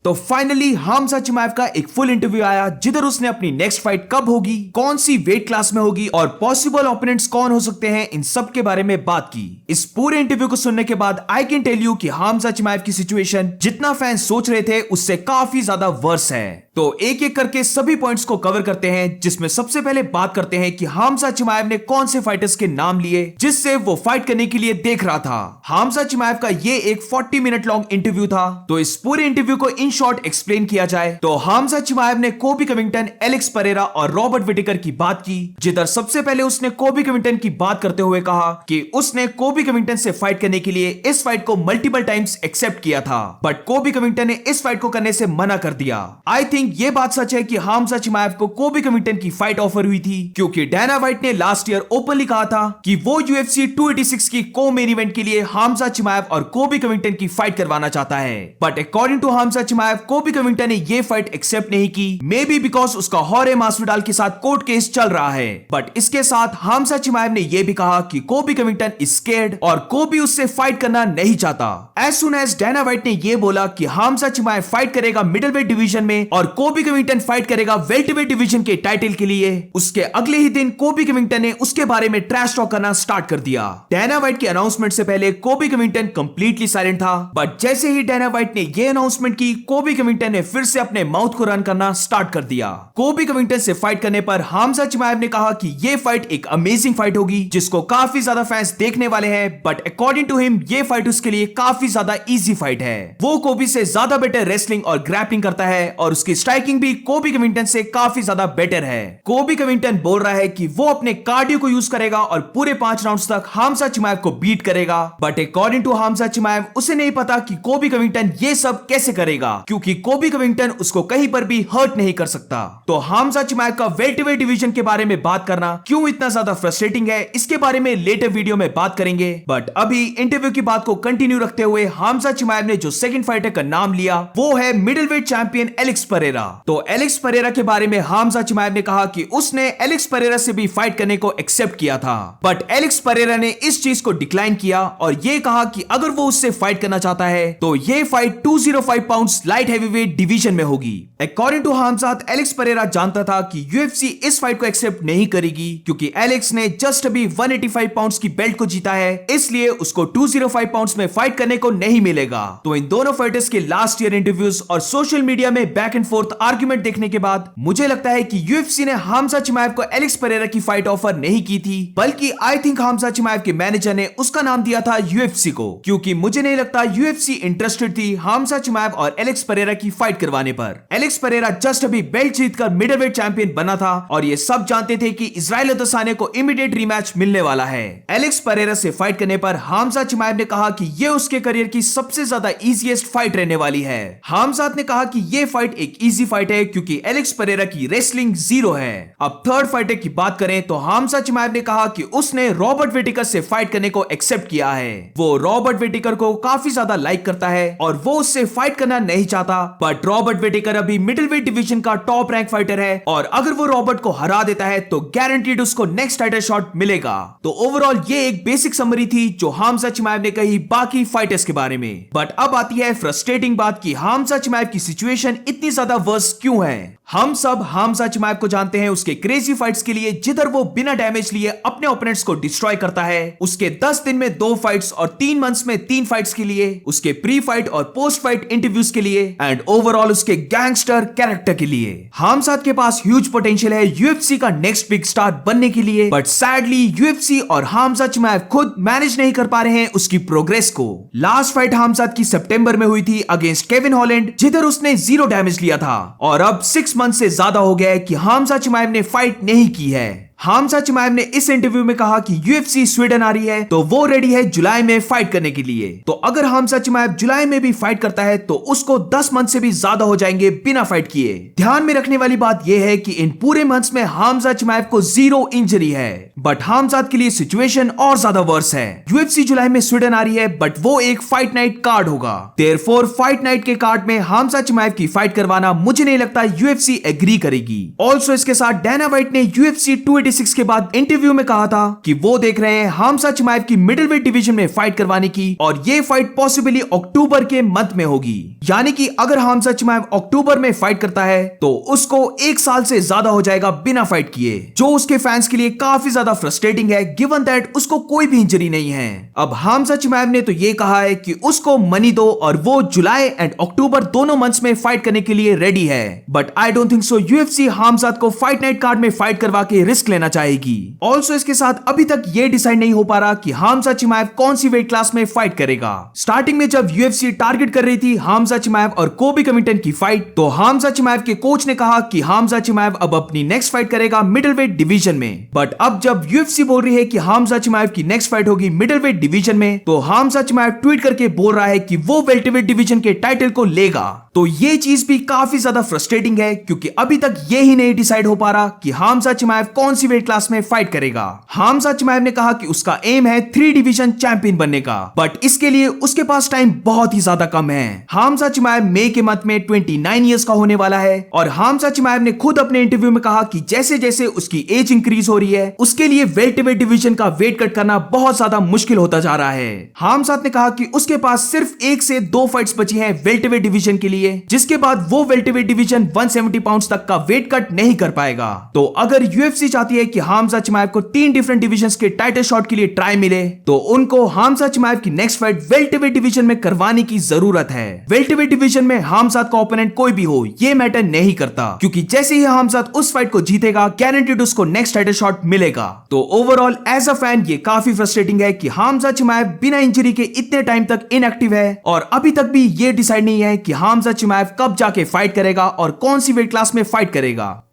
तो फाइनली हमजा चिमाएव का एक फुल इंटरव्यू आया जिधर उसने अपनी नेक्स्ट फाइट कब होगी, कौन सी वेट क्लास में होगी और पॉसिबल ओपोनेंट्स कौन हो सकते हैं, इन सब के बारे में बात की। इस पूरे इंटरव्यू को सुनने के बाद आई कैन टेल यू कि हमजा चिमाएव की सिचुएशन जितना फैंस सोच रहे थे उससे काफी ज्यादा वर्स है। तो एक एक करके सभी पॉइंट्स को कवर करते हैं, जिसमें सबसे पहले बात करते हैं कि हमजा चिमाएव ने कौन से फाइटर्स के नाम लिए जिससे वो फाइट करने के लिए देख रहा था। हमजा चिमाएव का ये एक 40 मिनट लॉन्ग इंटरव्यू था। तो इस पूरे इंटरव्यू को इन शॉर्ट एक्सप्लेन किया जाए तो हमजा चिमाएव ने कोबी कविंगटन, एलेक्स परेरा और रॉबर्ट विटेकर की बात की, जिधर सबसे पहले उसने कोबी कविंगटन की बात करते हुए कहा कि उसने कोबी कविंगटन से फाइट करने के लिए इस फाइट को मल्टीपल टाइम्स एक्सेप्ट किया था, बट कोबी कविंगटन ने इस फाइट को करने से मना कर दिया। आई थिंक ये बात सच है कि हमजा चिमाएव को कोबी कविंगटन की फाइट ऑफर हुई थी, क्योंकि डैना व्हाइट ने लास्ट ईयर ओपनली कहा था कि वो UFC 286 की को-मेन इवेंट के लिए हमजा चिमाएव और कोबी कविंगटन की फाइट करवाना चाहता है। But according to Hamza Chimaev, Colby Covington ने ये फाइट एक्सेप्ट नहीं की, मे बी बिकॉज उसका हॉरे मास्विडाल के साथ कोर्ट केस चल रहा है। बट इसके साथ हमजा चिमाएव ने यह भी कहा कि कोबी कविंगटन इज स्केर्ड और कोबी उससे फाइट करना नहीं चाहता। एज सुन एज डैना व्हाइट ने यह बोला कि हमजा चिमाएव फाइट करेगा मिडलवेट डिवीजन में और कोबी कविंगटन फाइट करेगा वेल्टरवेट डिवीजन के टाइटल के लिए, उसके अगले ही दिन कोबी कविंगटन ने उसके बारे में ट्रैश टॉक करना स्टार्ट कर दिया। डैना व्हाइट के अनाउंसमेंट से पहले कोबी कविंगटन कंप्लीटली साइलेंट था, बट जैसे ही डैना व्हाइट ने यह अनाउंसमेंट की, कोबी कविंगटन ने फिर से अपने माउथ को रन करना स्टार्ट कर दिया। कोबी कविंगटन से फाइट करने पर हमजा चिमाएव ने कहा कि यह फाइट एक अमेजिंग फाइट होगी जिसको काफी ज्यादा फैंस देखने वाले हैं, बट अकॉर्डिंग टू हिम यह फाइट उसके लिए काफी ज्यादा इजी फाइट है। वो कोबी से ज्यादा बेटर रेसलिंग और ग्रैपलिंग करता है और उसकी स्ट्राइकिंग भी कोबी कविंगटन से काफी ज्यादा बेटर है। कोबी कविंगटन बोल रहा है कि वो अपने कार्डियो को यूज करेगा और पूरे 5 राउंड्स तक हमजा चिमाएव को बीट करेगा, but according to Hamza Chimaev उसे नहीं पता कि कोबी कविंगटन ये सब कैसे करेगा, क्योंकि कोबी कविंगटन उसको कहीं पर भी हर्ट नहीं कर सकता। तो हमजा चिमाएव का वेल्टरवेट डिवीजन के बारे में बात करना क्यों इतना ज्यादा फ्रस्ट्रेटिंग है, इसके बारे में लेटर वीडियो में बात करेंगे। बट अभी इंटरव्यू की बात को कंटिन्यू रखते हुए हमजा चिमाएव ने जो सेकंड फाइटर का नाम लिया वो है मिडलवेट चैंपियन एलेक्स परेरा। तो एलेक्स परेरा के बारे में हमजा चिमाएव ने कहा कि उसने एलेक्स परेरा से भी फाइट करने को एक्सेप्ट किया था, बट एलेक्स परेरा ने इस चीज को डिक्लाइन किया और ये कहा कि अगर वो उससे फाइट करना चाहता है तो ये fight 205 pounds light heavyweight division में होगी। According to Hamza, Alex Pereira जानता था कि UFC इस फाइट को एक्सेप्ट नहीं करेगी, क्योंकि एलेक्स ने जस्ट अभी 185 पाउंड्स की बेल्ट को जीता है, इसलिए उसको 205 पाउंड्स में फाइट करने को नहीं मिलेगा। तो इन दोनों फाइटर्स के लास्ट ईयर इंटरव्यूज और सोशल मीडिया में बैक एंड फोर्थ आर्ग्यूमेंट देखने के बाद मुझे लगता है कि UFC ने हमजा चिमाएव को एलेक्स परेरा की फाइट ऑफर नहीं की थी, बल्कि आई थिंक हमजा चिमाएव के मैनेजर ने उसका नाम दिया था UFC को, क्योंकि मुझे नहीं लगता UFC इंटरेस्टेड थी हमजा चिमाएव और एलेक्स परेरा की फाइट करवाने पर। एलेक्स परेरा जस्ट अभी बेल्ट जीतकर मिडलवेट चैंपियन बना था और ये सब जानते थे कि इजराइल अदसाने को इमीडिएट रीमैच मिलने वाला है। एलेक्स परेरा से फाइट करने पर हमजा चिमाएव ने कहा कि ये उसके करियर की सबसे ज्यादा इजीएस्ट फाइट रहने वाली है। हमजा ने कहा कि ये फाइट एक इजी फाइट है क्योंकि एलेक्स परेरा की रेसलिंग जीरो है। अब थर्ड फाइटर की बात करें तो हमजा चिमाएव ने कहा कि उसने रॉबर्ट विटेकर से फाइट करने को एक्सेप्ट किया है। वो रॉबर्ट विटेकर को काफी ज्यादा लाइक करता है और वो उससे फाइट करना नहीं चाहता, बट रॉबर्ट विटेकर अभी मिडलवेट डिवीजन का टॉप रैंक फाइटर है और अगर वो रॉबर्ट को हरा देता है तो गारंटीड उसको नेक्स्ट टाइटल शॉट मिलेगा। तो ओवरऑल ये एक बेसिक समरी थी जो हमजा चिमाएव ने कही बाकी फाइटर्स के बारे में। बट अब आती है फ्रस्ट्रेटिंग बात कि हमजा चिमाएव की सिचुएशन इतनी ज्यादा वर्स क्यों है। हम सब हमजा चिमाएव को जानते हैं उसके क्रेजी फाइट्स के लिए, जिधर वो बिना डैमेज लिए अपने ओपोनेंट्स को डिस्ट्रॉय करता है। उसके 10 दिन में 2 फाइट्स और 3 मंथ्स में 3 फाइट्स के लिए, उसके प्री फाइट और पोस्ट फाइट इंटरव्यूज के लिए एंड ओवरऑल उसके गैंगस्टर कैरेक्टर के लिए। हमजा के पास ह्यूज पोटेंशियल है UFC का नेक्स्ट बिग स्टार बनने के लिए, बट सैडली UFC और हमजा चिमाएव खुद मैनेज नहीं कर पा रहे हैं उसकी प्रोग्रेस को। लास्ट फाइट हमजा की सितंबर में हुई थी अगेंस्ट केविन हॉलैंड, जिधर उसने 0 डैमेज लिया था और अब 6 मंथ से ज्यादा हो गया है कि हमजा चिमाएव ने फाइट नहीं की है। हमजा चिमाएव ने इस इंटरव्यू में कहा कि UFC स्वीडन आ रही है तो वो रेडी है जुलाई में फाइट करने के लिए। तो अगर हमजा चिमाएव जुलाई में भी फाइट करता है तो उसको 10 मंथ से भी ज्यादा हो जाएंगे बिना फाइट किए। ध्यान में रखने वाली बात यह है कि इन पूरे मंथ्स में हमजा चिमाएव को 0 इंजरी है, बट हमजा के लिए सिचुएशन और ज्यादा वर्स है। UFC जुलाई में स्वीडन आ रही है, बट वो एक फाइट नाइट कार्ड होगा। देयरफॉर फाइट नाइट के कार्ड में हमजा चिमाएव की फाइट करवाना मुझे नहीं लगता UFC एग्री करेगी। ऑल्सो इसके साथ डैना व्हाइट ने UFC 286 26 के बाद इंटरव्यू में कहा था कि वो देख रहे हैं हमजा चिमाएव की मिडिल वेट डिवीजन में फाइट करवाने की, और ये फाइट पॉसिबली अक्टूबर के मंथ में होगी। यानी कि अगर हमजा चिमाएव अक्टूबर में फाइट करता है तो उसको 1 साल से ज्यादा हो जाएगा बिना फाइट किए, जो उसके फैंस के लिए काफी ज्यादा फ्रस्ट्रेटिंग है गिवन दैट उसको कोई भी इंजरी नहीं है। अब हमजा चिमाएव ने तो ये कहा है कि उसको मनी दो और वो जुलाई एंड अक्टूबर दोनों मंथ्स में फाइट करने के लिए रेडी है, but I don't think so UFC Hamza को फाइट नाइट कार्ड में फाइट करवा के रिस्क लेना चाहेगी। ऑल्सो इसके साथ अभी तक ये डिसाइड नहीं हो पा रहा कि हमजा चिमाएव कौन सी वेट क्लास में फाइट करेगा। स्टार्टिंग में जब यूएफसी टारगेट कर रही थी हमजा चिमाएव और कोबी कविंगटन की फाइट, तो हमजा चिमाएव के कोच ने कहा कि हमजा चिमाएव अब अपनी नेक्स्ट फाइट करेगा मिडिल वेट डिवीजन में। बट अब जब यूएफसी बोल रही है कि हमजा चिमाएव की नेक्स्ट फाइट होगी मिडिल वेट डिवीजन में, तो हमजा चिमाएव ट्वीट करके बोल रहा है कि वो वेल्टरवेट डिवीजन के टाइटल को लेगा। तो ये चीज भी काफी ज्यादा फ्रस्ट्रेटिंग है क्योंकि अभी तक ये ही नहीं डिसाइड हो पा रहा कि हमजा चिमाएव कौन सी वेट क्लास में फाइट करेगा। हमजा चिमाएव ने कहा कि उसका एम है 3 डिवीजन चैंपियन बनने का, बट इसके लिए उसके पास टाइम बहुत ही ज्यादा कम है। हमजा चिमाएव मई के मंथ में 29 इयर्स का होने वाला है, और हमजा चिमाएव ने खुद अपने इंटरव्यू में कहा कि जैसे जैसे उसकी एज इंक्रीज हो रही है उसके लिए वेल्टरवेट डिवीजन का वेट कट करना बहुत ज्यादा मुश्किल होता जा रहा है। हमजा ने कहा कि उसके पास सिर्फ 1 से 2 फाइट्स बची हैं वेल्टरवेट डिवीजन के लिए, जिसके बाद वो वेल्टरवेट डिवीजन 170 पाउंड्स तक का वेट कट नहीं कर पाएगा। तो अगर यूएफसी चाहती है कि हमजा चिमाएव को 3 डिफरेंट डिवीजन्स के टाइटल शॉट के लिए ट्राई मिले, तो उनको हमजा चिमाएव की नेक्स्ट फाइट वेल्टरवेट डिवीजन में करवाने की जरूरत है। वेल्टरवेट डिवीजन में हमजा का ओपोनेंट कोई भी हो ये मैटर नहीं करता, क्योंकि जैसे ही हमजा उस फाइट को जीतेगा गारंटीड उसको नेक्स्ट टाइटल शॉट मिलेगा। तो ओवरऑल एज अ फैन ये काफी फ्रस्ट्रेटिंग है कि हमजा चिमाएव बिना इंजरी के इतने टाइम तक इनएक्टिव है, और अभी तक भी ये डिसाइड नहीं है कि हमजा चिमाएव कब जाके फाइट करेगा और कौन सी वेट क्लास में फाइट करेगा।